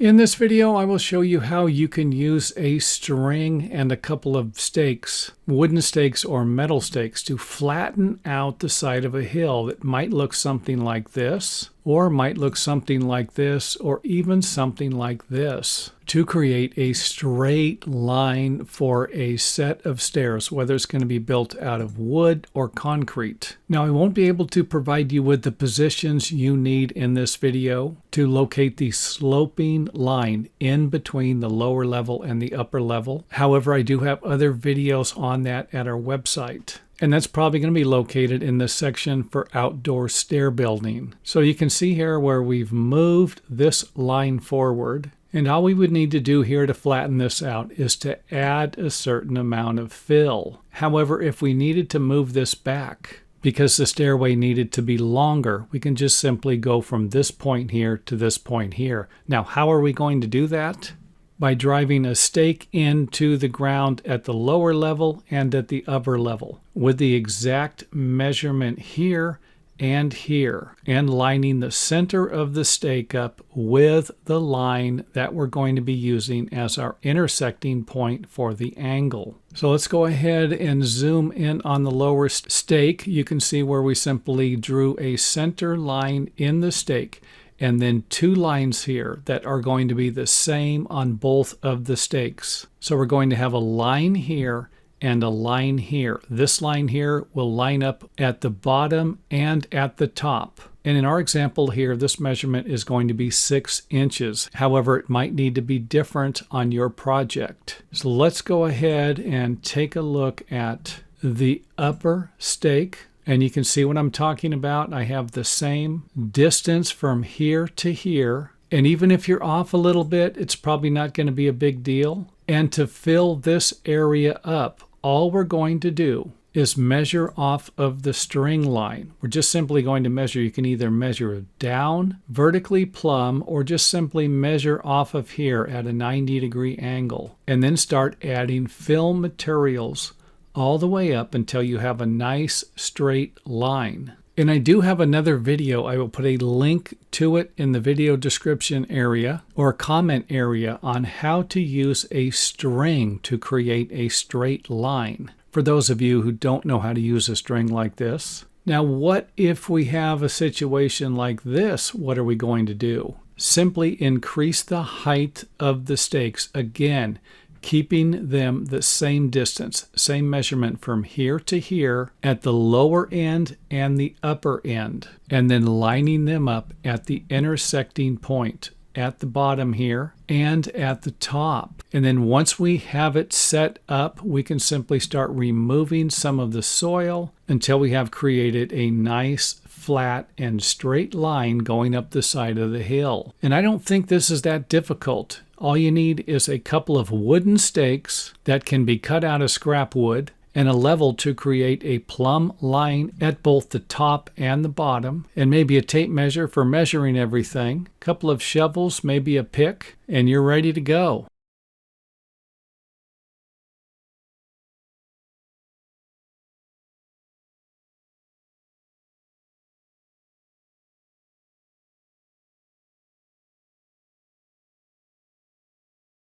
In this video, I will show you how you can use a string and a couple of stakes, wooden stakes or metal stakes, to flatten out the side of a hill that might look something like this, or might look something like this, or even something like this, to create a straight line for a set of stairs, whether it's going to be built out of wood or concrete. Now, I won't be able to provide you with the positions you need in this video to locate the sloping line in between the lower level and the upper level. However, I do have other videos on that at our website. And that's probably going to be located in the section for outdoor stair building. So you can see here where we've moved this line forward. And all we would need to do here to flatten this out is to add a certain amount of fill. However, if we needed to move this back, because the stairway needed to be longer, we can just simply go from this point here to this point here. Now, how are we going to do that? By driving a stake into the ground at the lower level and at the upper level with the exact measurement here and here, and lining the center of the stake up with the line that we're going to be using as our intersecting point for the angle. So let's go ahead and zoom in on the lower stake. You can see where we simply drew a center line in the stake, and then two lines here that are going to be the same on both of the stakes. So we're going to have a line here and a line here. This line here will line up at the bottom and at the top. And in our example here, this measurement is going to be 6 inches. However, it might need to be different on your project. So let's go ahead and take a look at the upper stake. And you can see what I'm talking about. I have the same distance from here to here. And even if you're off a little bit, it's probably not going to be a big deal. And to fill this area up, all we're going to do is measure off of the string line. We're just simply going to measure. You can either measure down, vertically plumb, or just simply measure off of here at a 90-degree angle. And then start adding fill materials all the way up until you have a nice straight line. And I do have another video. I will put a link to it in the video description area or comment area on how to use a string to create a straight line, for those of you who don't know how to use a string like this. Now, what if we have a situation like this? What are we going to do? Simply increase the height of the stakes again, keeping them the same distance, same measurement from here to here at the lower end and the upper end, and then lining them up at the intersecting point at the bottom here and at the top. And then once we have it set up, we can simply start removing some of the soil until we have created a nice flat and straight line going up the side of the hill. And I don't think this is that difficult. All you need is a couple of wooden stakes that can be cut out of scrap wood and a level to create a plumb line at both the top and the bottom, and maybe a tape measure for measuring everything, a couple of shovels, maybe a pick, and you're ready to go.